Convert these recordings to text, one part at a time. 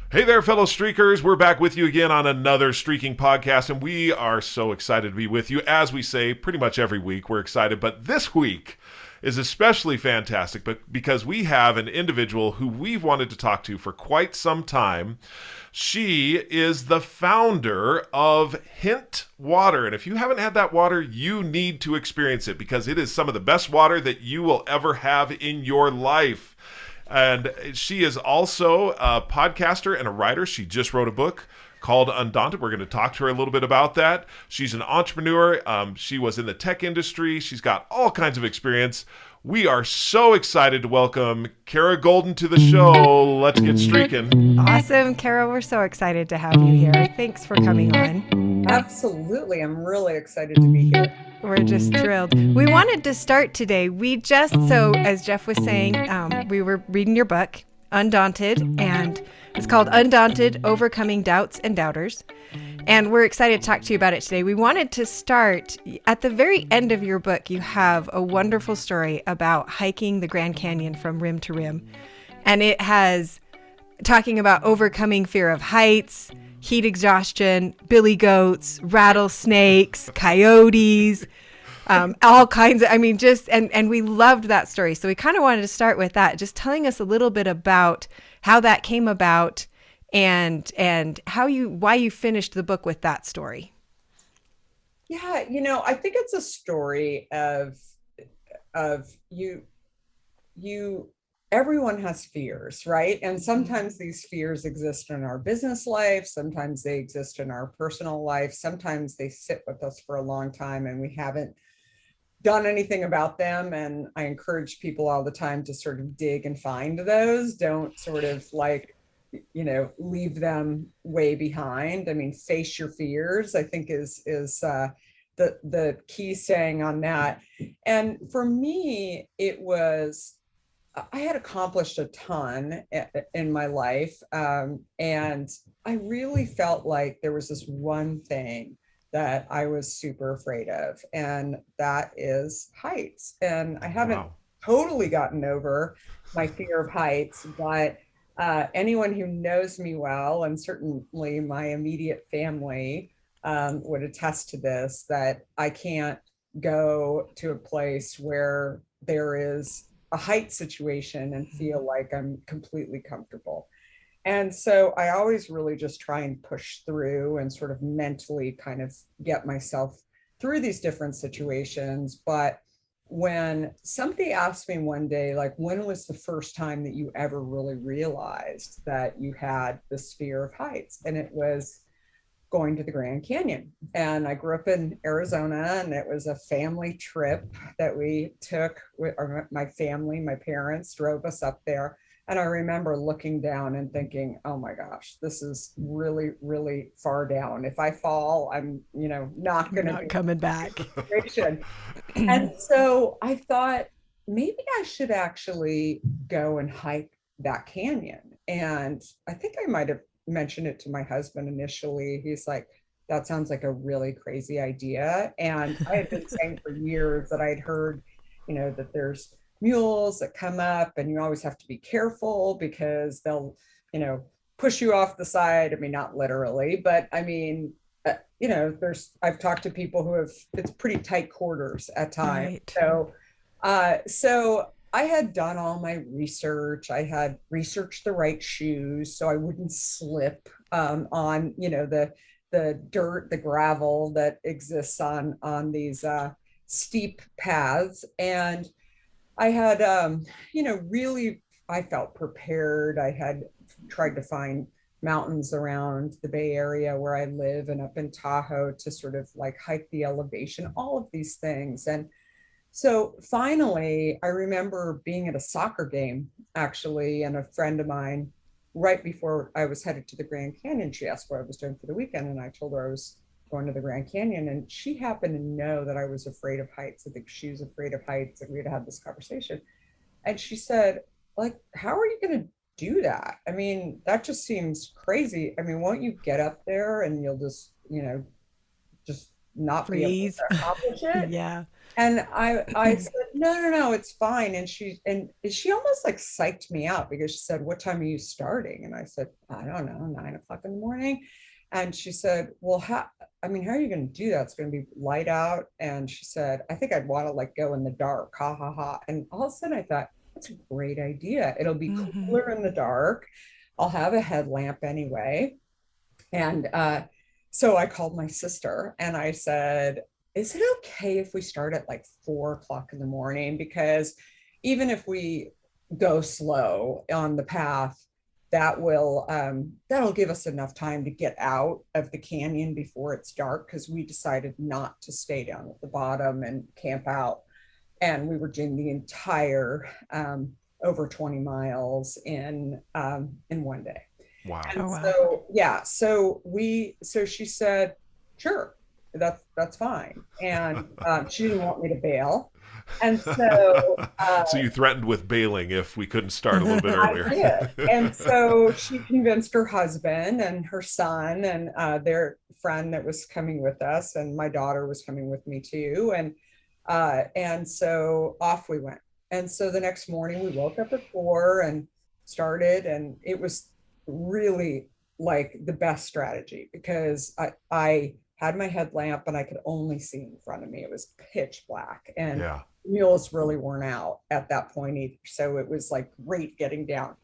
Hey there, fellow streakers. We're back with you again on another streaking podcast, and we are so excited to be with you. As we say pretty much every week, we're excited, but this week is especially fantastic because we have an individual who we've wanted to talk to for quite some time. She is the founder of Hint Water, and if you haven't had that water, you need to experience it because it is some of the best water that you will ever have in your life. And she is also a podcaster and a writer. She just wrote a book called Undaunted. We're going to talk to her a little bit about that. She's an entrepreneur. She was in the tech industry. She's got all kinds of experience. We are so excited to welcome Kara Goldin to the show. Let's get streaking. Awesome, Kara. We're so excited to have you here. Thanks for coming on. Absolutely. I'm really excited to be here. We're just thrilled. We wanted to start today. So as Jeff was saying, we were reading your book, Undaunted, and it's called Undaunted, Overcoming Doubts and Doubters. And we're excited to talk to you about it today. We wanted to start at the very end of your book. You have a wonderful story about hiking the Grand Canyon from rim to rim. And it has talking about overcoming fear of heights, heat exhaustion, billy goats, rattlesnakes, coyotes, all kinds of, and we loved that story. So we kind of wanted to start with that, just telling us a little bit about how that came about and why you finished the book with that story. Yeah, I think it's a story of you everyone has fears, right? And sometimes these fears exist in our business life, sometimes they exist in our personal life, sometimes they sit with us for a long time and we haven't done anything about them. And I encourage people all the time to sort of dig and find those. Don't sort of leave them way behind. I mean, face your fears, I think is the key saying on that. And for me, I had accomplished a ton in my life. And I really felt like there was this one thing that I was super afraid of, and that is heights. And I haven't totally gotten over my fear of heights, but anyone who knows me well, and certainly my immediate family, would attest to this, that I can't go to a place where there is a height situation and feel like I'm completely comfortable. And so I always really just try and push through and sort of mentally kind of get myself through these different situations. But when somebody asked me one day, like, when was the first time that you ever really realized that you had this fear of heights? And it was going to the Grand Canyon. And I grew up in Arizona, and it was a family trip that we took with my family. My parents drove us up there. And I remember looking down and thinking, oh my gosh, this is really, really far down. If I fall, I'm, not going to be coming back. And so I thought maybe I should actually go and hike that canyon. And I think I might have mentioned it to my husband initially. He's like, that sounds like a really crazy idea. And I had been saying for years that I'd heard, that there's mules that come up and you always have to be careful because they'll, push you off the side. I mean, not literally, but I mean, I've talked to people who it's pretty tight quarters at times. Right. So I had done all my research. I had researched the right shoes so I wouldn't slip on, the dirt, the gravel that exists on these steep paths. And I had, really, I felt prepared. I had tried to find mountains around the Bay Area where I live and up in Tahoe to sort of like hike the elevation, all of these things. And so finally, I remember being at a soccer game, actually, and a friend of mine, right before I was headed to the Grand Canyon, she asked what I was doing for the weekend. And I told her I was going to the Grand Canyon. And she happened to know that I was afraid of heights. I think she was afraid of heights. And we had this conversation. And she said, like, how are you going to do that? I mean, that just seems crazy. I mean, won't you get up there and you'll just, just not freeze, be able to accomplish it? Yeah. And I said, no, it's fine. And she almost like psyched me out because she said, what time are you starting? And I said, I don't know, 9 o'clock in the morning. And she said, well, how are you going to do that? It's going to be light out. And she said, I think I'd want to like go in the dark. Ha ha ha. And all of a sudden I thought, that's a great idea. It'll be Mm-hmm. cooler in the dark. I'll have a headlamp anyway. And so I called my sister and I said, is it okay if we start at like 4 o'clock in the morning? Because even if we go slow on the path, that'll give us enough time to get out of the canyon before it's dark, because we decided not to stay down at the bottom and camp out. And we were doing the entire over 20 miles in one day. Wow. And Oh, wow. so, yeah, so she said, sure, that's fine. And she didn't want me to bail. And so So you threatened with bailing if we couldn't start a little bit I earlier. did. And so she convinced her husband and her son and their friend that was coming with us. And my daughter was coming with me too. And so off we went. And so the next morning we woke up at 4 and started, and it was really like the best strategy because I had my headlamp and I could only see in front of me. It was pitch black, and Yeah. mules really weren't out at that point either. So it was like great getting down.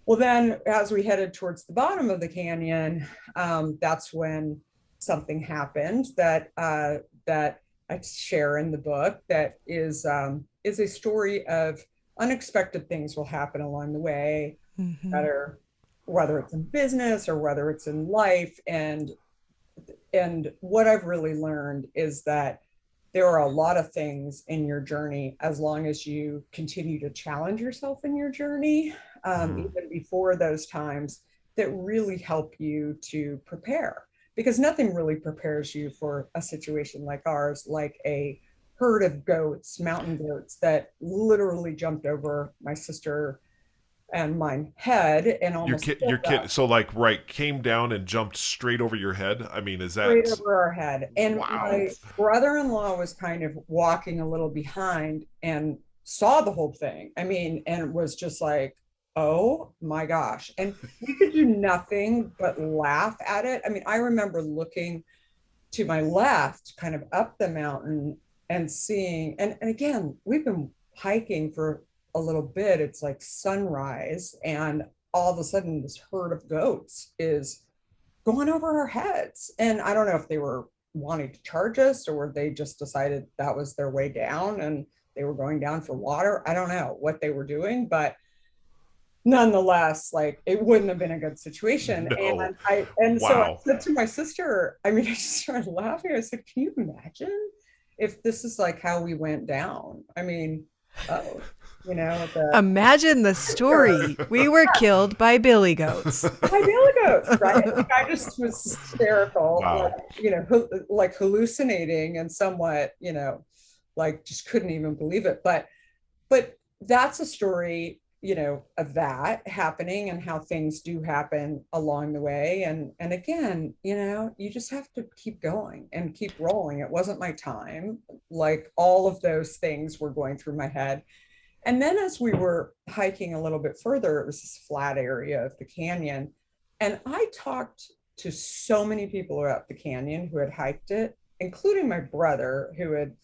Well, then as we headed towards the bottom of the canyon, that's when something happened that I share in the book. That is a story of unexpected things will happen along the way, Mm-hmm. that are, whether it's in business or whether it's in life. And what I've really learned is that there are a lot of things in your journey, as long as you continue to challenge yourself in your journey, Mm. even before those times, that really help you to prepare. Because nothing really prepares you for a situation like ours, like a herd of goats, mountain goats, that literally jumped over my sister and mine head and Your almost kid, killed your kid. us So like, right, came down and jumped straight over your head. I mean, is straight that over our head. And wow? my brother-in-law was kind of walking a little behind and saw the whole thing. I mean, and was just like, oh my gosh. And we could do nothing but laugh at it. I mean, I remember looking to my left, kind of up the mountain, and seeing, and again, we've been hiking for a little bit. It's like sunrise, and all of a sudden, this herd of goats is going over our heads. And I don't know if they were wanting to charge us or they just decided that was their way down and they were going down for water. I don't know what they were doing, but nonetheless, like it wouldn't have been a good situation. No. And so I Wow. said to my sister, I mean, I just started laughing. I said, can you imagine if this is like how we went down? I mean, oh, the Imagine the story. We were killed by billy goats. my daily goats, right? Like I just was hysterical, Wow. like hallucinating and somewhat, like just couldn't even believe it. But that's a story, of that happening and how things do happen along the way. And again, you just have to keep going and keep rolling. It wasn't my time. Like all of those things were going through my head. And then as we were hiking a little bit further, it was this flat area of the canyon. And I talked to so many people about the canyon who had hiked it, including my brother, who had,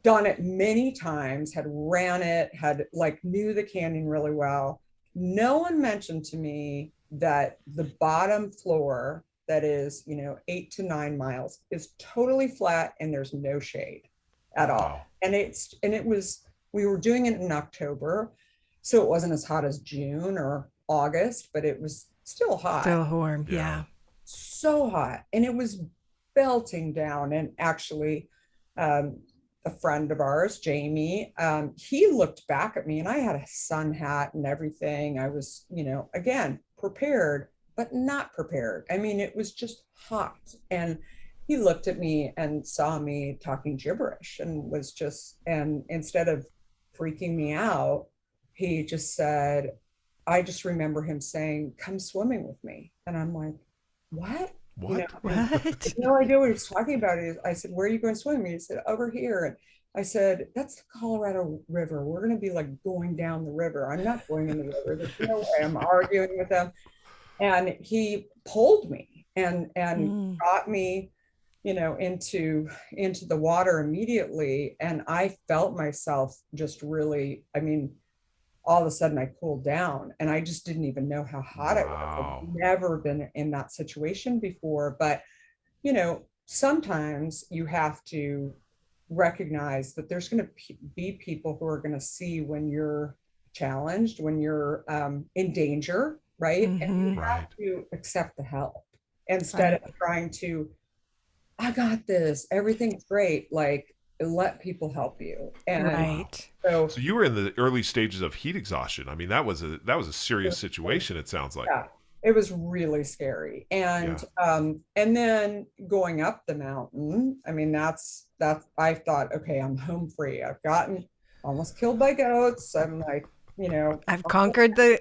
done it many times, had ran it, had like knew the canyon really well. No one mentioned to me that the bottom floor, that is, 8 to 9 miles, is totally flat and there's no shade at all. Wow. And we were doing it in October, so it wasn't as hot as June or August, but it was still hot, Still warm. Yeah. Yeah. so hot. And it was belting down. And actually, um, a friend of ours, Jami, he looked back at me and I had a sun hat and everything. I was, again, prepared, but not prepared. I mean, it was just hot. And he looked at me and saw me talking gibberish and instead of freaking me out, he just said, I just remember him saying, come swimming with me. And I'm like, what? You know, What? What? no idea what he was talking about. I said, where are you going swimming? He said, over here. And I said, that's the Colorado River. We're going to be like going down the river. I'm not going in the river. There's no way. I'm arguing with him. And he pulled me and Mm, got me, into the water immediately. And I felt myself just really, I mean, all of a sudden I cooled down and I just didn't even know how hot it was. I've Wow. never been in that situation before. But, sometimes you have to recognize that there's going to be people who are going to see when you're challenged, when you're in danger, right? And you mm-hmm. have Right. to accept the help instead Right. of trying to, I got this, everything's great. Like, let people help you. And Wow. Right. so, So you were in the early stages of heat exhaustion. I mean, that was a serious situation. It sounds like. yeah, it was really scary. Yeah. And then going up the mountain, I mean, that's I thought, okay, I'm home free. I've gotten almost killed by goats. I'm like, I've conquered the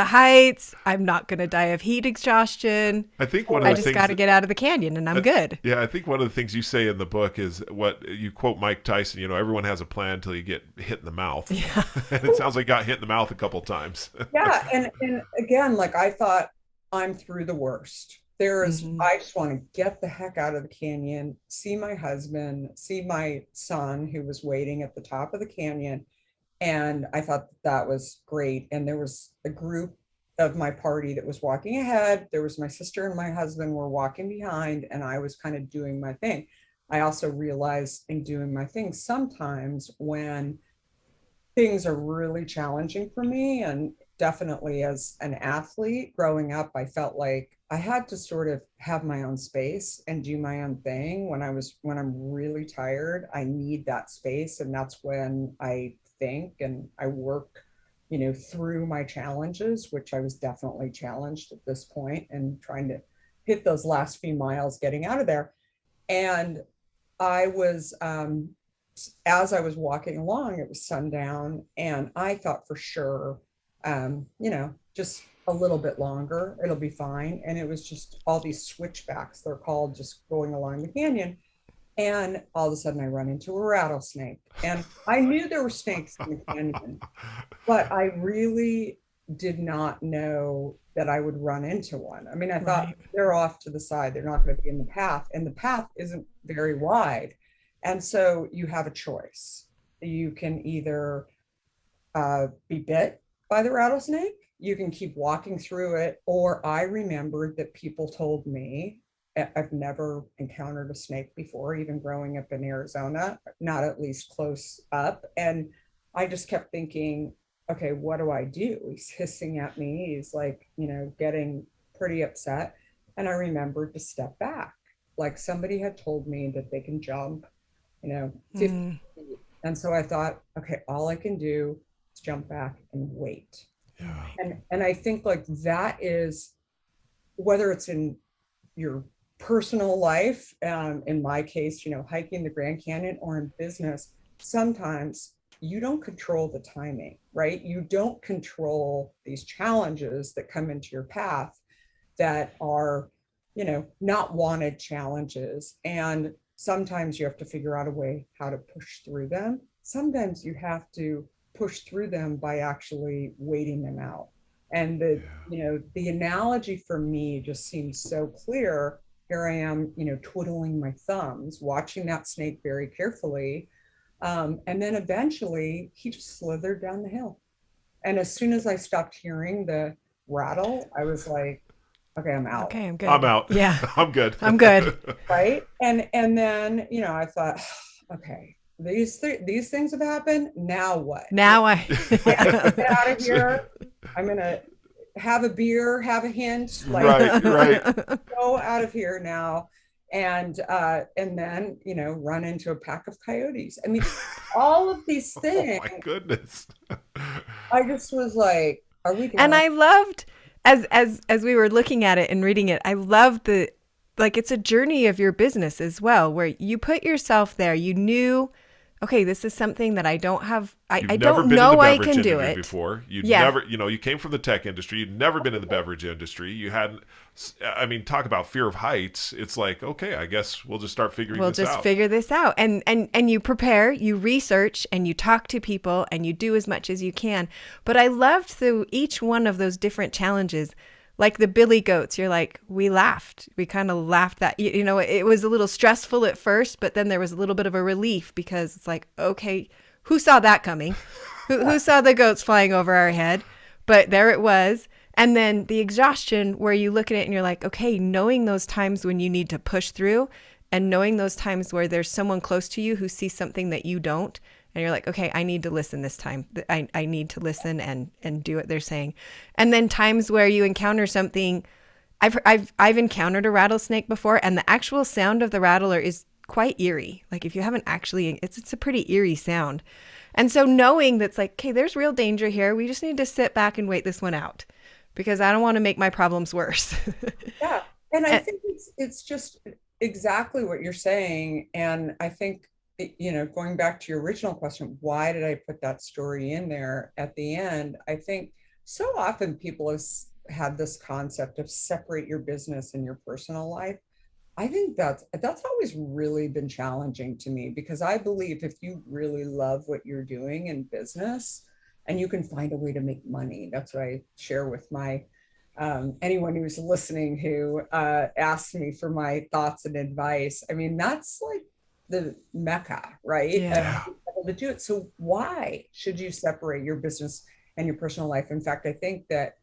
heights. I'm not going to die of heat exhaustion. I think one of I the just things got to that, get out of the canyon and I'm good. yeah, I think one of the things you say in the book is what you quote Mike Tyson. Everyone has a plan until you get hit in the mouth. Yeah. And it sounds like you got hit in the mouth a couple times. yeah, and again, like I thought, I'm through the worst. Hmm. I just want to get the heck out of the canyon, see my husband, see my son who was waiting at the top of the canyon. And I thought that was great. And there was a group of my party that was walking ahead. There was my sister and my husband were walking behind, and I was kind of doing my thing. I also realized in doing my thing, sometimes when things are really challenging for me, and definitely as an athlete growing up, I felt like I had to sort of have my own space and do my own thing. When I'm really tired, I need that space, and that's when I think and I work, through my challenges, which I was definitely challenged at this point and trying to hit those last few miles getting out of there. And I was as I was walking along, it was sundown, and I thought for sure, just a little bit longer, it'll be fine. And it was just all these switchbacks, they're called, just going along the canyon. And all of a sudden, I run into a rattlesnake. And I knew there were snakes in the canyon, but I really did not know that I would run into one. I mean, I thought Right. they're off to the side, they're not going to be in the path, and the path isn't very wide. And so you have a choice. You can either be bit by the rattlesnake, you can keep walking through it, or I remembered that people told me, I've never encountered a snake before, even growing up in Arizona, not at least close up. And I just kept thinking, okay, what do I do? He's hissing at me. He's like, getting pretty upset. And I remembered to step back. Like somebody had told me that they can jump, 50 Mm, feet. And so I thought, okay, all I can do is jump back and wait. Yeah. right. And I think like that is, whether it's in your personal life, in my case, hiking the Grand Canyon, or in business, sometimes you don't control the timing, right? You don't control these challenges that come into your path that are, not wanted challenges. And sometimes you have to figure out a way how to push through them. Sometimes you have to push through them by actually waiting them out. And the analogy for me just seems so clear. Here I am, twiddling my thumbs, watching that snake very carefully. And then eventually he just slithered down the hill. And as soon as I stopped hearing the rattle, I was like, okay, I'm out. Okay, I'm I'm good. out. Yeah, I'm good. I'm good. Right. And then, I thought, okay, these things have happened. Now what? Now I. I have to get out of So- here. I'm gonna have a beer, have a hint, like right, right. go out of here now. And then, run into a pack of coyotes. I mean, all of these Oh things, my goodness. I just was like, are we And done? I loved as we were looking at it and reading it, I loved it's a journey of your business as well, where you put yourself there. You knew, okay, this is something that I don't have, You've I never don't been in the know I beverage can do industry it. before. You'd Yeah. never, you came from the tech industry. You'd never been in the beverage industry. You hadn't, I mean, talk about fear of heights. It's like, okay, I guess we'll just start figuring We'll this just out. figure this out. And you prepare, you research, and you talk to people, and you do as much as you can. But I loved through each one of those different challenges, like the Billy Goats, you're like, we laughed. We kind of laughed that, it was a little stressful at first, but then there was a little bit of a relief because it's like, okay, who saw that coming? Who saw the goats flying over our head? But there it was. And then the exhaustion where you look at it and you're like, okay, knowing those times when you need to push through and knowing those times where there's someone close to you who sees something that you don't. And you're like, okay, I need to listen this time. I need to listen and do what they're saying. And then times where you encounter something, I've encountered a rattlesnake before, and the actual sound of the rattler is quite eerie. Like if you haven't actually, it's a pretty eerie sound. And so knowing that's like, okay, there's real danger here. We just need to sit back and wait this one out because I don't want to make my problems worse. Yeah. And I think it's just exactly what you're saying. And I think, going back to your original question, why did I put that story in there at the end? I think so often people have had this concept of separate your business and your personal life. I think that's always really been challenging to me because I believe if you really love what you're doing in business and you can find a way to make money, that's what I share with my anyone who's listening who asks me for my thoughts and advice. I mean, that's like the mecca, right? Yeah. Able to do it. So why should you separate your business and your personal life? In fact, I think that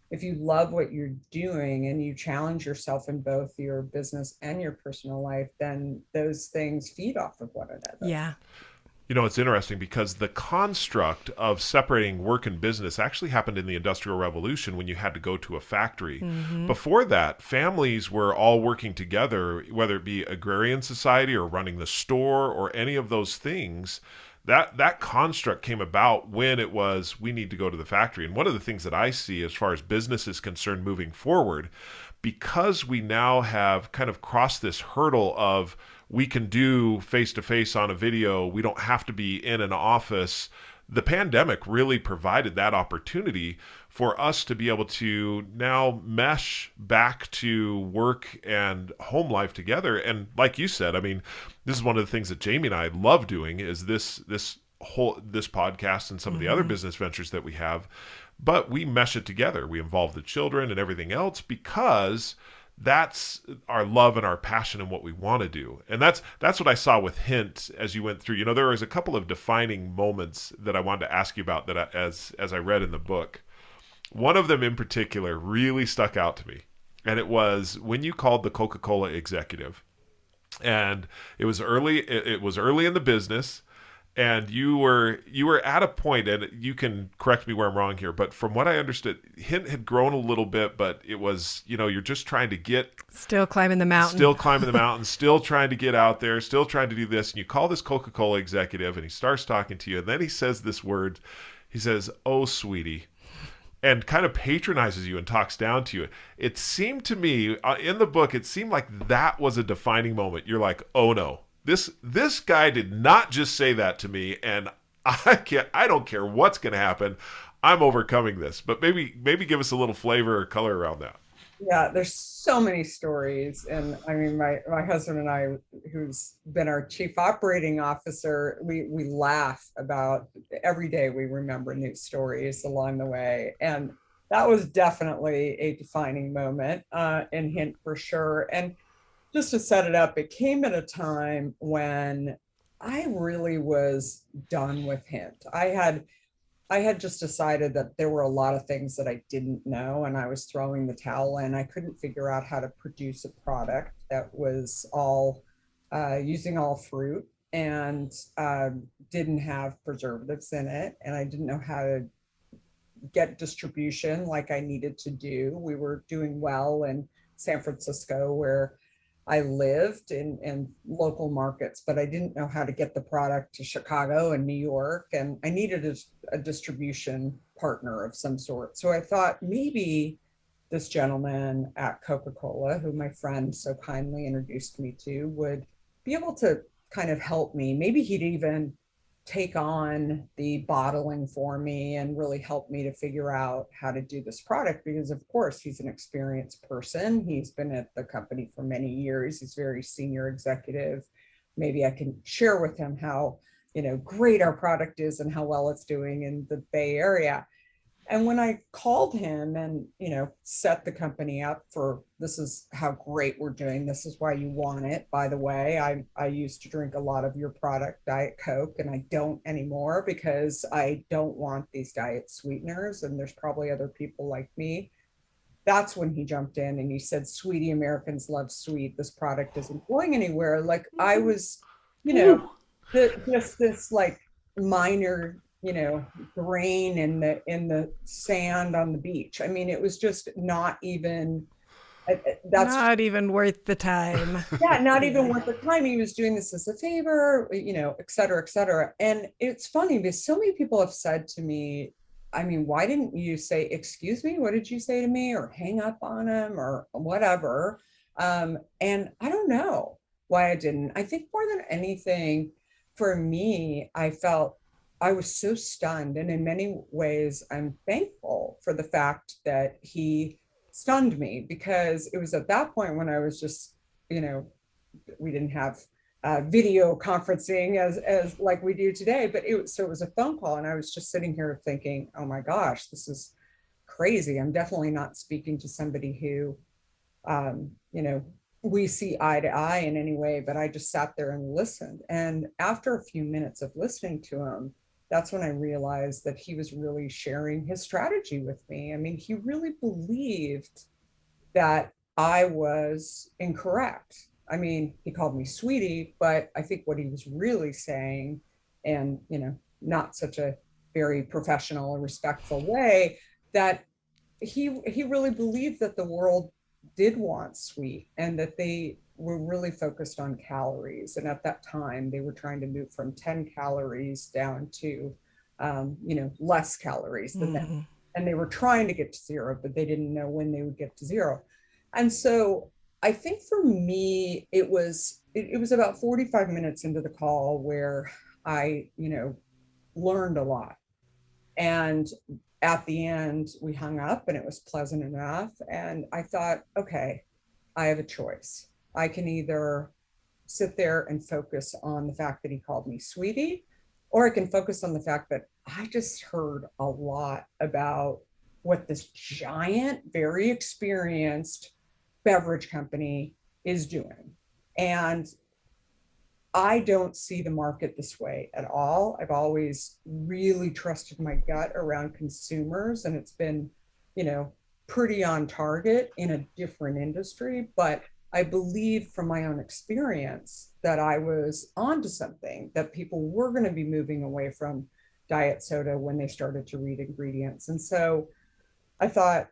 if you love what you're doing and you challenge yourself in both your business and your personal life, then those things feed off of one another. Yeah. It's interesting because the construct of separating work and business actually happened in the Industrial Revolution when you had to go to a factory. Mm-hmm. Before that, families were all working together, whether it be agrarian society or running the store or any of those things. That construct came about when it was we need to go to the factory. And one of the things that I see as far as business is concerned moving forward, because we now have kind of crossed this hurdle of we can do face-to-face on a video, we don't have to be in an office. The pandemic really provided that opportunity for us to be able to now mesh back to work and home life together. And like you said, I mean, this is one of the things that Jami and I love doing is this podcast and some of the other business ventures that we have, but we mesh it together. We involve the children and everything else because that's our love and our passion and what we want to do. And that's what I saw with Hint as you went through. There was a couple of defining moments that I wanted to ask you about that as I read in the book. One of them in particular really stuck out to me. And it was when you called the Coca-Cola executive. And it was early in the business. And you were at a point, and you can correct me where I'm wrong here, but from what I understood, Hint had grown a little bit, but it was, you're just trying to get... Still climbing the mountain. Still trying to get out there, still trying to do this. And you call this Coca-Cola executive, and he starts talking to you, and then he says this word. He says, "Oh, sweetie," and kind of patronizes you and talks down to you. It seemed to me, in the book, it seemed like that was a defining moment. You're like, oh no. This guy did not just say that to me, and I don't care what's going to happen. I'm overcoming this. But maybe give us a little flavor or color around that. Yeah, there's so many stories. And I mean, my husband and I, who's been our chief operating officer, we laugh about every day. We remember new stories along the way. And that was definitely a defining moment in Hint for sure. And just to set it up, it came at a time when I really was done with Hint. I had just decided that there were a lot of things that I didn't know, and I was throwing the towel in. I couldn't figure out how to produce a product that was all using all fruit and didn't have preservatives in it, and I didn't know how to get distribution like I needed to do. We were doing well in San Francisco, where I lived in local markets, but I didn't know how to get the product to Chicago and New York. And I needed a distribution partner of some sort. So I thought maybe this gentleman at Coca-Cola, who my friend so kindly introduced me to, would be able to kind of help me. Maybe he'd even take on the bottling for me and really help me to figure out how to do this product, because of course he's an experienced person. He's been at the company for many years. He's very senior executive. Maybe I can share with him how, great our product is and how well it's doing in the Bay Area. And when I called him and, set the company up for, this is how great we're doing. This is why you want it. By the way, I used to drink a lot of your product, Diet Coke, and I don't anymore because I don't want these diet sweeteners. And there's probably other people like me. That's when he jumped in and he said, "Sweetie, Americans love sweet. This product isn't going anywhere." Like I was, just this like minor grain in the sand on the beach. I mean, it was just not even that's not even worth the time. Yeah, not even worth the time. He was doing this as a favor, et cetera, et cetera. And it's funny because so many people have said to me, I mean, why didn't you say, "Excuse me, what did you say to me?" or hang up on him or whatever. And I don't know why I didn't. I think more than anything, for me, I felt I was so stunned. And in many ways, I'm thankful for the fact that he stunned me, because it was at that point when I was just, we didn't have video conferencing as like we do today, but it was a phone call. And I was just sitting here thinking, oh my gosh, this is crazy. I'm definitely not speaking to somebody who, we see eye to eye in any way, but I just sat there and listened. And after a few minutes of listening to him, that's when I realized that he was really sharing his strategy with me. I mean, he really believed that I was incorrect. I mean, he called me sweetie, but I think what he was really saying, and, not such a very professional and respectful way, that he really believed that the world did want sweet and that they were really focused on calories. And at that time, they were trying to move from 10 calories down to, less calories than that. And they were trying to get to zero, but they didn't know when they would get to zero. And so I think for me, it was about 45 minutes into the call where I, learned a lot. And at the end, we hung up and it was pleasant enough. And I thought, okay, I have a choice. I can either sit there and focus on the fact that he called me sweetie, or I can focus on the fact that I just heard a lot about what this giant, very experienced beverage company is doing. And I don't see the market this way at all. I've always really trusted my gut around consumers, and it's been, pretty on target in a different industry. But I believe from my own experience that I was onto something, that people were going to be moving away from diet soda when they started to read ingredients. And so I thought,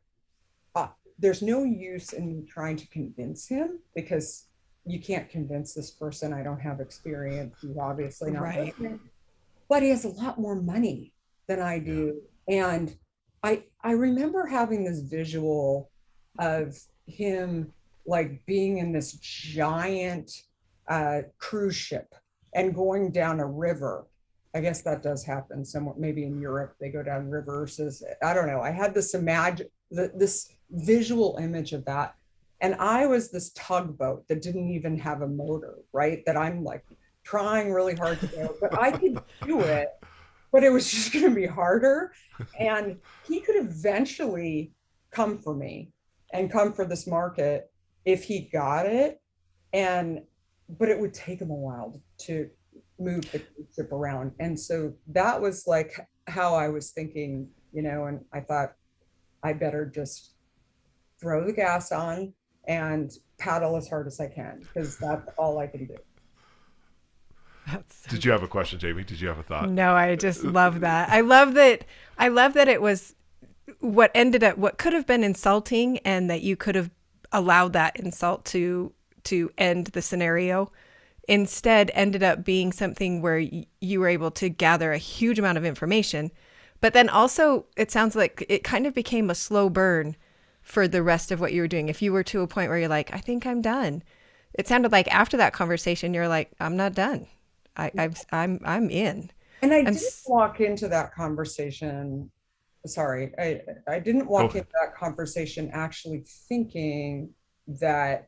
there's no use in trying to convince him, because you can't convince this person. I don't have experience. He's obviously not listening, but he has a lot more money than I do. And I remember having this visual of him like being in this giant cruise ship and going down a river. I guess that does happen somewhat. Maybe in Europe, they go down rivers. I don't know. I had this this visual image of that. And I was this tugboat that didn't even have a motor, right? That I'm like trying really hard to go, but I could do it, but it was just going to be harder. And he could eventually come for me and come for this market if he got it. But it would take him a while to move the ship around. And so that was like how I was thinking, and I thought I better just throw the gas on and paddle as hard as I can, because that's all I can do. Did you have a question, Jamie? Did you have a thought? No, I just love that. I love that it was what could have been insulting, and that you could have allowed that insult to end the scenario, instead ended up being something where you were able to gather a huge amount of information. But then also, it sounds like it kind of became a slow burn for the rest of what you were doing. If you were to a point where you're like, I think I'm done. It sounded like after that conversation, you're like, I'm not done. I'm in. And I And didn't walk into that conversation. Sorry, I didn't walk into that conversation actually thinking that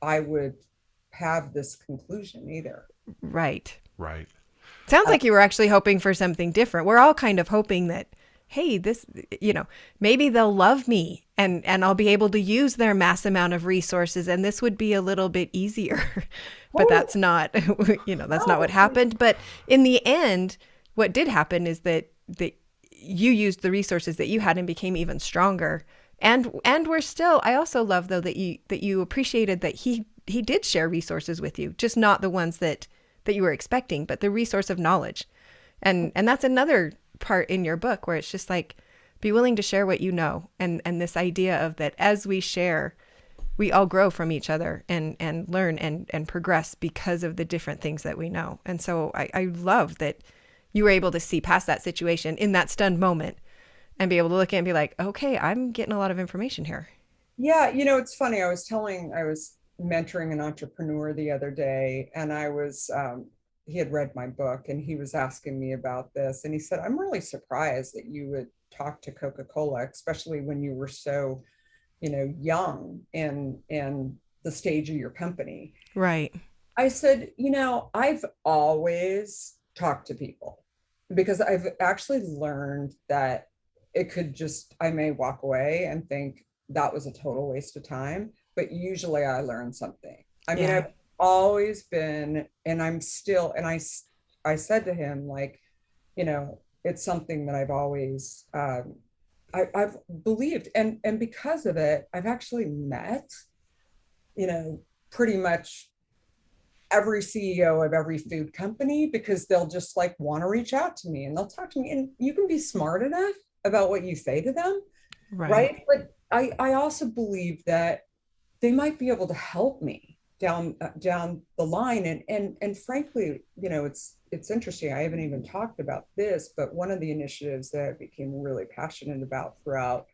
I would have this conclusion either. right. Right. Sounds like you were actually hoping for something different. We're all kind of hoping that, hey, this, maybe they'll love me and I'll be able to use their mass amount of resources and this would be a little bit easier. But that's not, that's not what happened. But in the end, what did happen is that you used the resources that you had and became even stronger. And we're still, I also love though that you appreciated that he did share resources with you, just not the ones that you were expecting, but the resource of knowledge. And that's another part in your book where it's just like, be willing to share what you know. And this idea of that as we share, we all grow from each other and learn and progress because of the different things that we know. And so I love that you were able to see past that situation in that stunned moment and be able to look at it and be like, okay, I'm getting a lot of information here. Yeah, it's funny. I was mentoring an entrepreneur the other day, and he had read my book and he was asking me about this. And he said, I'm really surprised that you would talk to Coca-Cola, especially when you were so, young in the stage of your company. Right. I said, I've always talked to people because I've actually learned that I may walk away and think that was a total waste of time, but usually I learn something. I mean, I've always been, and I'm still, and I said to him, like, it's something that I've always, I've believed, and because of it, I've actually met, pretty much every CEO of every food company because they'll just like want to reach out to me and they'll talk to me, and you can be smart enough about what you say to them, right? But I also believe that they might be able to help me down the line, and frankly, it's interesting. I haven't even talked about this, but one of the initiatives that I became really passionate about throughout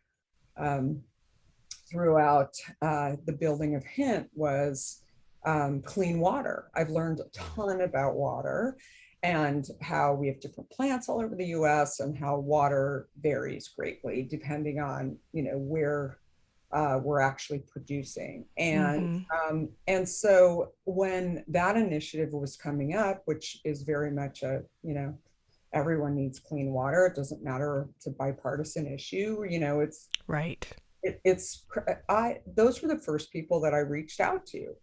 the building of Hint was clean water. I've learned a ton about water and how we have different plants all over the US and how water varies greatly depending on, where we're actually producing. And so when that initiative was coming up, which is very much everyone needs clean water. It doesn't matter. It's a bipartisan issue. It's right. Those were the first people that I reached out to.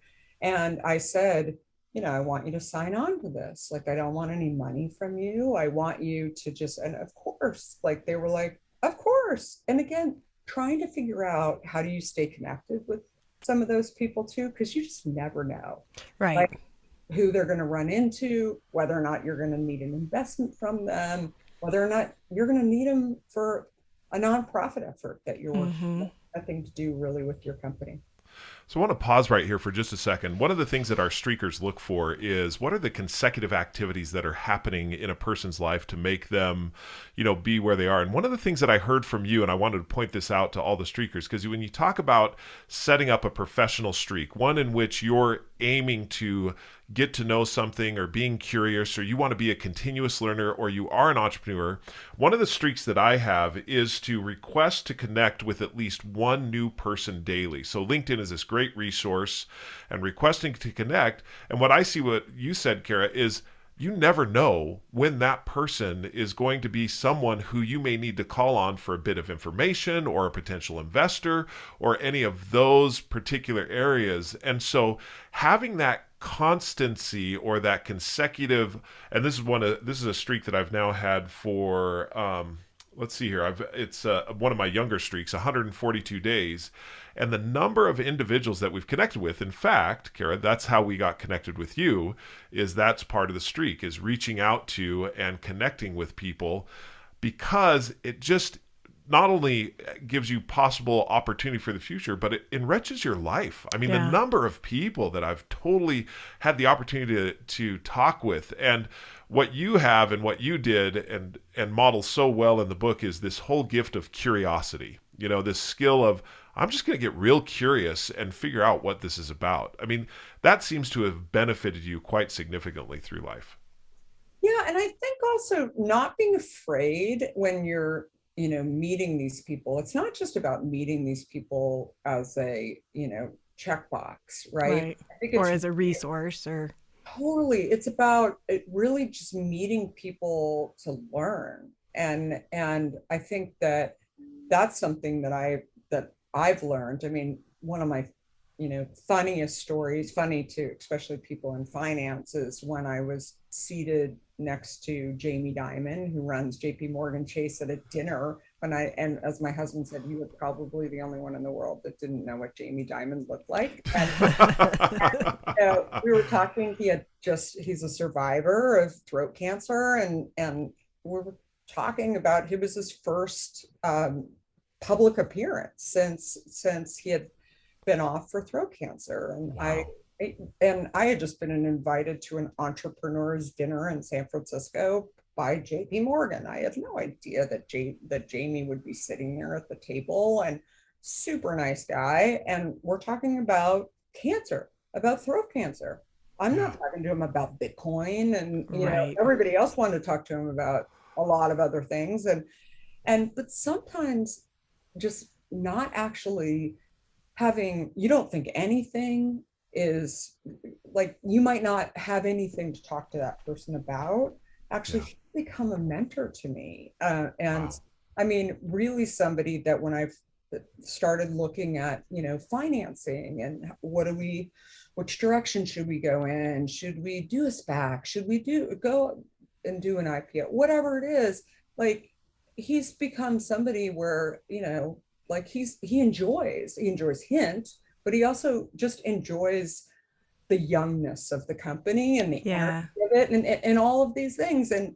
And I said, I want you to sign on to this. Like, I don't want any money from you. I want you to just, and of course, like they were like, of course. And again, trying to figure out how do you stay connected with some of those people too, because you just never know. Right. Like, who they're going to run into, whether or not you're going to need an investment from them, whether or not you're going to need them for a nonprofit effort that you're working with, nothing to do really with your company. So I want to pause right here for just a second. One of the things that our streakers look for is what are the consecutive activities that are happening in a person's life to make them, be where they are. And one of the things that I heard from you, and I wanted to point this out to all the streakers, because when you talk about setting up a professional streak, one in which you're aiming to get to know something or being curious, or you want to be a continuous learner, or you are an entrepreneur, one of the streaks that I have is to request to connect with at least one new person daily. So LinkedIn is this great resource, and requesting to connect. And what I see, what you said, Kara, is you never know when that person is going to be someone who you may need to call on for a bit of information or a potential investor or any of those particular areas. And so having that constancy or that consecutive, and this is a streak that I've now had for let's see here, it's one of my younger streaks, 142 days, and the number of individuals that we've connected with. In fact, Kara, that's how we got connected with you, is that's part of the streak, is reaching out to and connecting with people, because it just not only gives you possible opportunity for the future, but it enriches your life. I mean, the number of people that I've totally had the opportunity to talk with, and what you have and what you did and model so well in the book is this whole gift of curiosity, this skill of, I'm just going to get real curious and figure out what this is about. I mean, that seems to have benefited you quite significantly through life. Yeah. And I think also not being afraid when you're, meeting these people. It's not just about meeting these people as a, checkbox, right? Right. I think Or it's as a resource or. totally, it's about it really just meeting people to learn. And I think that that's something that I've learned. I mean, one of my, funniest stories, funny to especially people in finance, is when I was seated next to Jamie Dimon, who runs JP Morgan Chase, at a dinner. And as my husband said, he was probably the only one in the world that didn't know what Jamie Dimon looked like. And we were talking, he's a survivor of throat cancer, and we were talking about, it was his first public appearance since he had been off for throat cancer. And Wow. I had just been invited to an entrepreneur's dinner in San Francisco by JP Morgan. I had no idea that Jamie would be sitting there at the table, and super nice guy. And we're talking about cancer, about throat cancer. I'm not talking to him about Bitcoin, and Right. everybody else wanted to talk to him about a lot of other things. But sometimes just not actually you don't think anything is, like, you might not have anything to talk to that person about. Actually, he's become a mentor to me. And Wow. I mean, really somebody that when I've started looking at, financing and which direction should we go in? Should we do a SPAC? Should we go and do an IPO? Whatever it is, like, he's become somebody where, like, he enjoys Hint, but he also just enjoys the youngness of the company and the energy Yeah. of it, and all of these things. And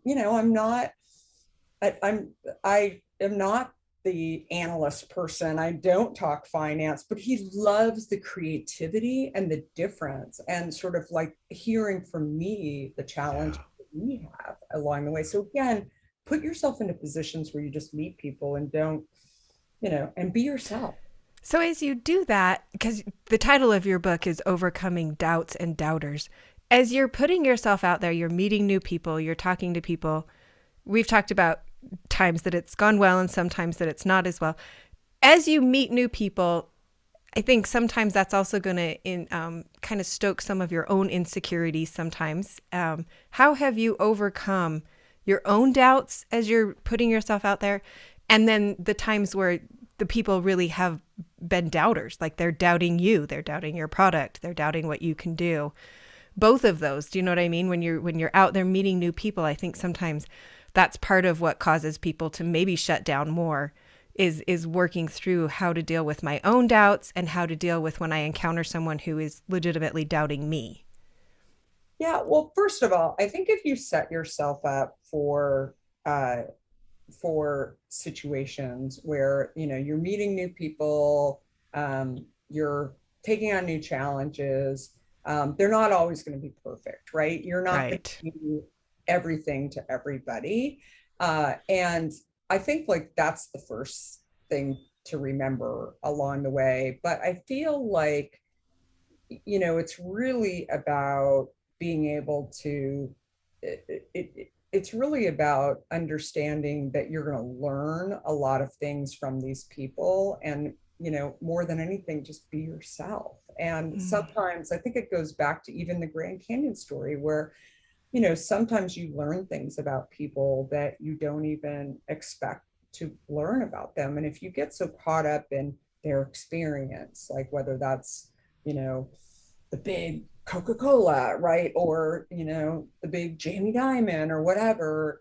I am not the analyst person. I don't talk finance, but he loves the creativity and the difference, and sort of like hearing from me the challenge that we have along the way. So again, put yourself into positions where you just meet people and don't, and be yourself. So as you do that, because the title of your book is Overcoming Doubts and Doubters, as you're putting yourself out there, you're meeting new people, you're talking to people. We've talked about times that it's gone well and sometimes that it's not as well. As you meet new people, I think sometimes that's also going to kind of stoke some of your own insecurities sometimes. How have you overcome your own doubts as you're putting yourself out there? And then the times where the people really have been doubters, like they're doubting you, they're doubting your product, they're doubting what you can do. Both of those, do you know what I mean? When you're out there meeting new people, I think sometimes that's part of what causes people to maybe shut down more, is working through how to deal with my own doubts and how to deal with when I encounter someone who is legitimately doubting me. Yeah, well, first of all, I think if you set yourself up for situations where, you're meeting new people, you're taking on new challenges, they're not always going to be perfect, right? You're not going Right. to do everything to everybody. And I think, like, that's the first thing to remember along the way. But I feel like, it's really about being able to, it's really about understanding that you're going to learn a lot of things from these people. And, more than anything, just be yourself. And sometimes I think it goes back to even the Grand Canyon story, where, sometimes you learn things about people that you don't even expect to learn about them. And if you get so caught up in their experience, like whether that's, the big Coca-Cola, right? Or, the big Jamie Dimon or whatever,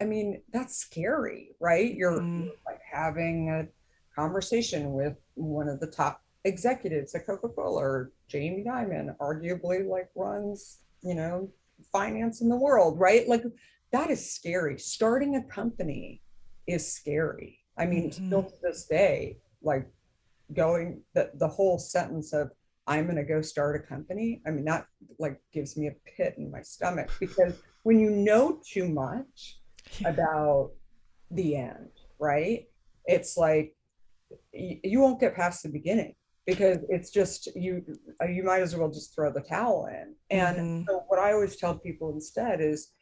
I mean, that's scary, right? You're like having a conversation with one of the top executives at Coca-Cola, or Jamie Dimon arguably, like, runs, finance in the world, right? Like, that is scary. Starting a company is scary. I mean, still to this day, like, going the whole sentence of I'm going to go start a company, I mean, that, like, gives me a pit in my stomach, because when you know too much about the end, right, it's like you won't get past the beginning, because it's just you might as well just throw the towel in. And so what I always tell people instead is,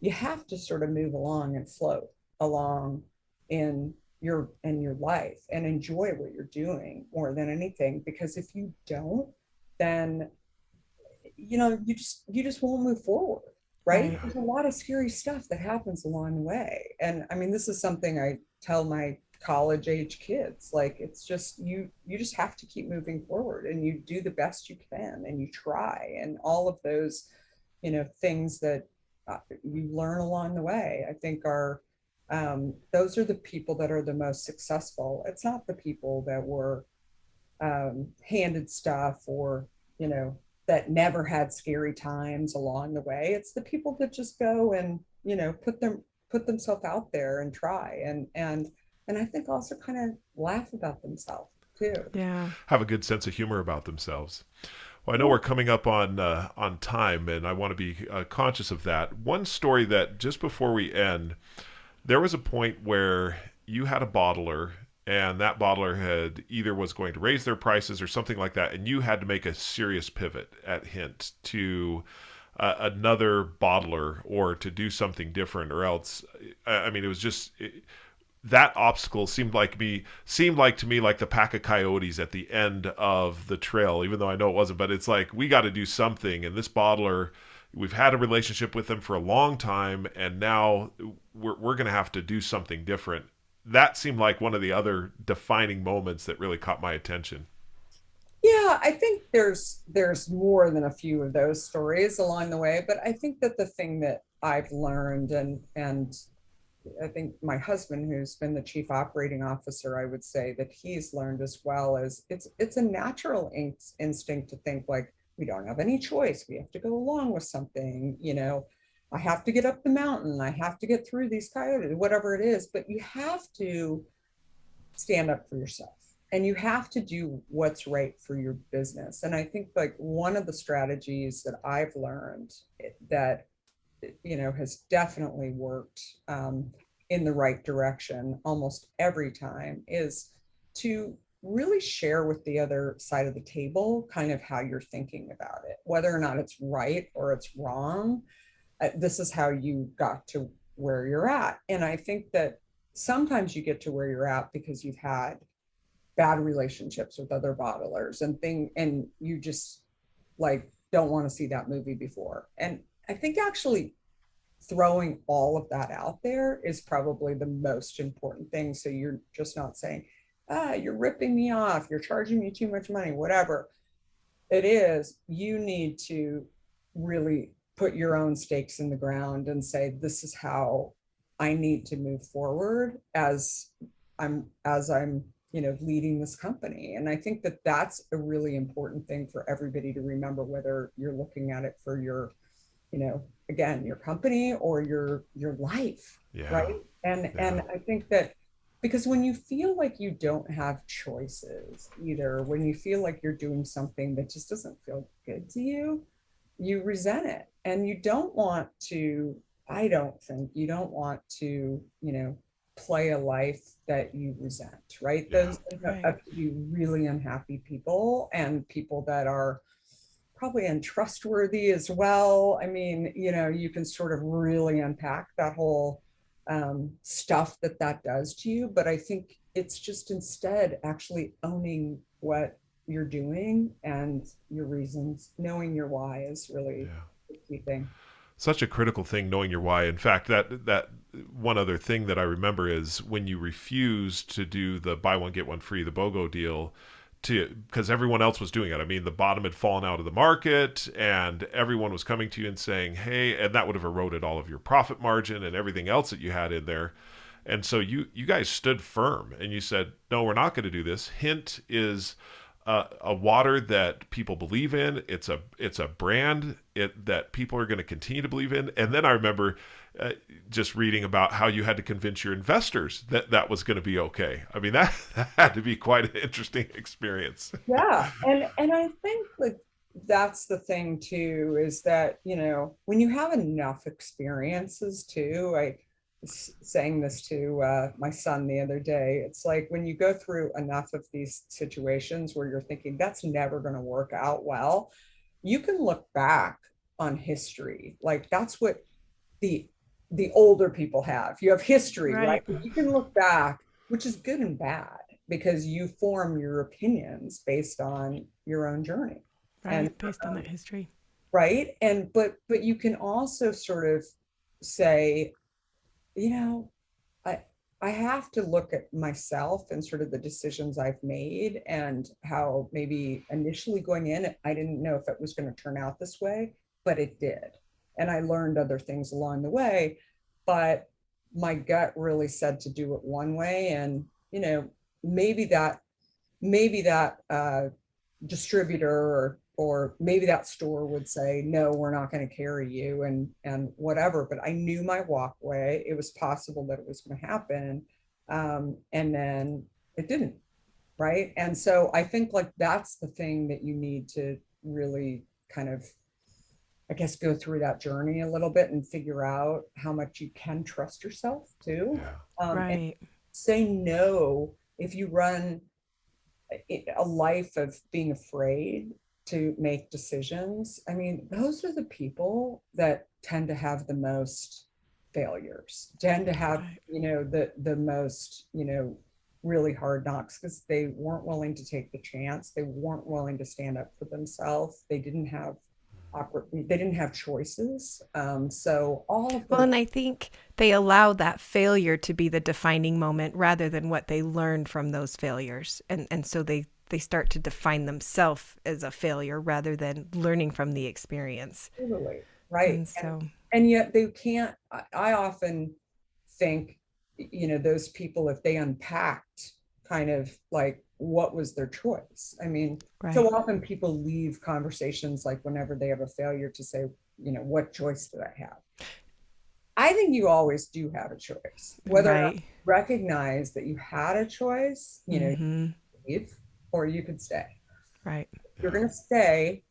you have to sort of move along and float along in your life and enjoy what you're doing more than anything. Because if you don't, then you just won't move forward, right? Right. There's a lot of scary stuff that happens along the way. And I mean, this is something I tell my college age kids. Like, it's just you just have to keep moving forward, and you do the best you can, and you try, and all of those things that you learn along the way, I think are those are the people that are the most successful. It's not the people that were handed stuff, or that never had scary times along the way. It's the people that just go and put themselves out there and try, and I think also kind of laugh about themselves too. Yeah. Have a good sense of humor about themselves. Well, I know Yeah. we're coming up on time, and I want to be conscious of that. One story that just before we end, there was a point where you had a bottler, and that bottler had either was going to raise their prices or something like that, and you had to make a serious pivot at Hint to another bottler or to do something different, or else, I mean, it was just. That obstacle seemed like to me like the pack of coyotes at the end of the trail, even though I know it wasn't. But it's like, we got to do something, and this bottler, we've had a relationship with them for a long time, and now we're going to have to do something different. That seemed like one of the other defining moments that really caught my attention. Yeah, I think there's more than a few of those stories along the way, but I think that the thing that I've learned, and I think my husband, who's been the chief operating officer, I would say that he's learned as well, is it's a natural instinct to think like, we don't have any choice. We have to go along with something, I have to get up the mountain. I have to get through these coyotes, whatever it is. But you have to stand up for yourself, and you have to do what's right for your business. And I think like one of the strategies that I've learned that has definitely worked in the right direction almost every time is to really share with the other side of the table kind of how you're thinking about it, whether or not it's right or it's wrong. This is how you got to where you're at. And I think that sometimes you get to where you're at because you've had bad relationships with other bottlers and you just like don't want to see that movie before. And I think actually throwing all of that out there is probably the most important thing. So you're just not saying, you're ripping me off, you're charging me too much money, whatever it is. You need to really put your own stakes in the ground and say, this is how I need to move forward as I'm leading this company. And I think that that's a really important thing for everybody to remember, whether you're looking at it for your again, your company or your life. Yeah. Right. And I think that because when you feel like you don't have choices, either when you feel like you're doing something that just doesn't feel good to you, you resent it. And you don't want to, I don't think you don't want to, play a life that you resent, right? Yeah. Those Right. have to be really unhappy people, and people that are probably untrustworthy as well. I mean, you can sort of really unpack that whole stuff that does to you. But I think it's just instead actually owning what you're doing and your reasons, knowing your why is really Yeah. the key thing. Such a critical thing, knowing your why. In fact, that one other thing that I remember is when you refused to do the buy one get one free, the BOGO deal, to because everyone else was doing it. I mean, the bottom had fallen out of the market, and everyone was coming to you and saying, "Hey," and that would have eroded all of your profit margin and everything else that you had in there. And so you guys stood firm and you said, "No, we're not going to do this. Hint is a water that people believe in. It's a brand that people are going to continue to believe in." And then I remember just reading about how you had to convince your investors that that was going to be okay. I mean, that had to be quite an interesting experience. Yeah. And I think like that's the thing too, is that, when you have enough experiences too, I was saying this to my son the other day, it's like when you go through enough of these situations where you're thinking that's never going to work out well, you can look back on history. Like that's what the the older people have. You have history, Right. right? You can look back, which is good and bad, because you form your opinions based on your own journey. And Right. Based on that history. right. And but you can also sort of say, you know, I I have to look at myself and sort of the decisions I've made, and how maybe initially going in, I didn't know if it was going to turn out this way, but it did. And I learned other things along the way, but my gut really said to do it one way. And, maybe that distributor, or maybe that store would say, no, we're not going to carry you, and whatever. But I knew my walkway. It was possible that it was going to happen. And then it didn't. Right. And so I think, like, that's the thing that you need to really kind of, I guess, go through that journey a little bit and figure out how much you can trust yourself too. Yeah. And Right. say no if you run a life of being afraid to make decisions. I mean, those are the people that tend to have the most failures, tend to have, Right. the most, really hard knocks, because they weren't willing to take the chance. They weren't willing to stand up for themselves. They didn't have choices. So all of Well, those. and I think they allow that failure to be the defining moment rather than what they learned from those failures. And so they start to define themselves as a failure rather than learning from the experience. Totally. Right. And so, And yet they can't. I often think, those people, if they unpacked kind of like what was their choice. I mean, so right. often people leave conversations, like whenever they have a failure, to say, what choice did I have? I think you always do have a choice, whether or not Right. you recognize that you had a choice, you Mm-hmm. could leave, or you could stay. Right. If you're going to stay,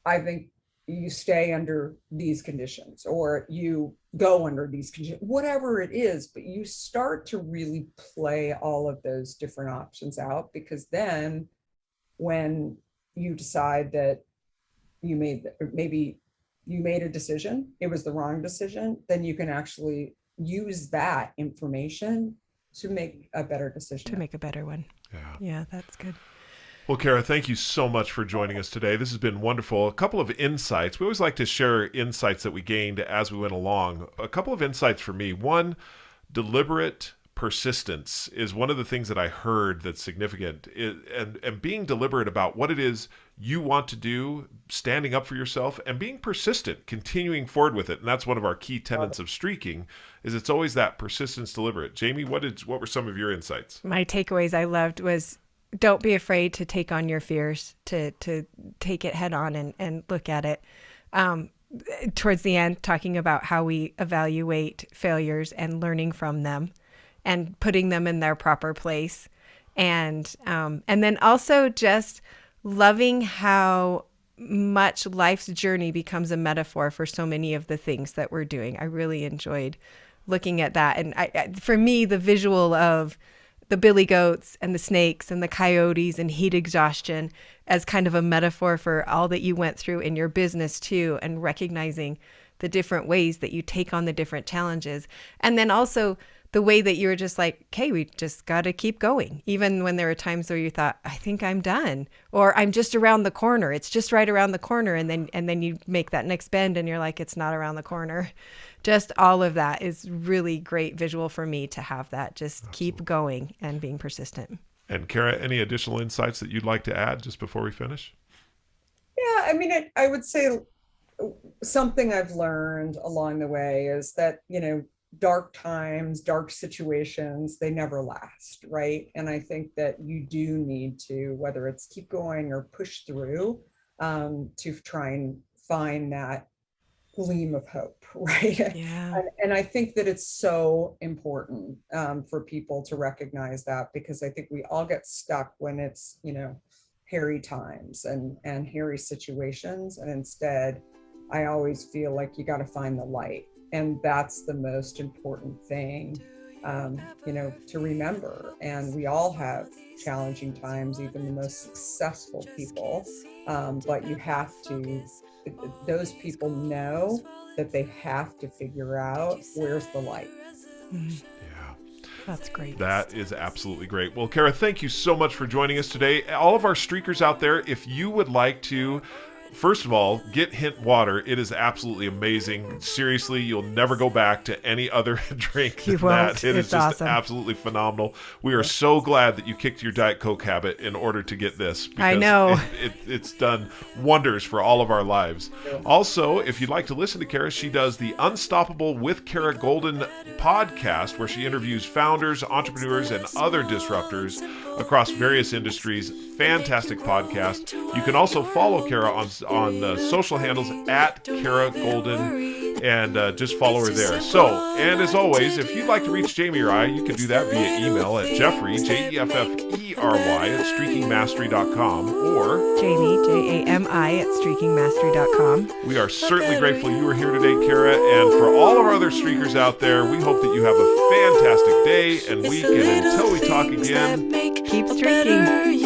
I think you stay under these conditions, or you go under these conditions, whatever it is, but you start to really play all of those different options out, because then when you decide that maybe you made a decision, it was the wrong decision, then you can actually use that information to make a better decision. To make a better one. Yeah. Yeah, that's good. Well, Kara, thank you so much for joining us today. This has been wonderful. A couple of insights. We always like to share insights that we gained as we went along. A couple of insights for me. One, deliberate persistence is one of the things that I heard that's significant. And being deliberate about what it is you want to do, standing up for yourself, and being persistent, continuing forward with it. And that's one of our key tenets of streaking, is it's always that persistence, deliberate. Jamie, what were some of your insights? My takeaways I loved was, don't be afraid to take on your fears, to take it head on and look at it. Towards the end, talking about how we evaluate failures and learning from them and putting them in their proper place. And then also just loving how much life's journey becomes a metaphor for so many of the things that we're doing. I really enjoyed looking at that. And for me, the visual of the billy goats and the snakes and the coyotes and heat exhaustion as kind of a metaphor for all that you went through in your business too, and recognizing the different ways that you take on the different challenges. And then also the way that you were just like, okay, we just got to keep going. Even when there were times where you thought, I think I'm done, or I'm just around the corner. It's just right around the corner. And then you make that next bend and you're like, it's not around the corner. Just all of that is really great visual for me to have that. Just Absolutely. Keep going and being persistent. And Kara, any additional insights that you'd like to add just before we finish? Yeah, I mean, I would say something I've learned along the way is that, dark times, dark situations, they never last, right? And I think that you do need to, whether it's keep going or push through, to try and find that gleam of hope, right? Yeah. And I think that it's so important, for people to recognize that, because I think we all get stuck when it's, hairy times and hairy situations. And instead, I always feel like you got to find the light. And that's the most important thing, to remember. And we all have challenging times, even the most successful people. But you have to, those people know that they have to figure out where's the light. Yeah. That's great. That is absolutely great. Well, Kara, thank you so much for joining us today. All of our streakers out there, if you would like to, first of all, get Hint water. It is absolutely amazing. Seriously, you'll never go back to any other drink than that. It is just absolutely phenomenal. We are so glad that you kicked your Diet Coke habit in order to get this. I know. It's done wonders for all of our lives. Also, if you'd like to listen to Kara, she does the Unstoppable with Kara Goldin podcast, where she interviews founders, entrepreneurs, and other disruptors across various industries. Fantastic podcast. You can also follow Kara on social handles at Kara Goldin, and just follow her there. So, and as always, if you'd like to reach Jami or I, you can do that via email at Jeffrey, Jeffrey, at streakingmastery.com, or Jami, Jami, at streakingmastery.com. We are certainly grateful you were here today, Kara, and for all of our other streakers out there, we hope that you have a fantastic day and week, and until we talk again, keep streaking.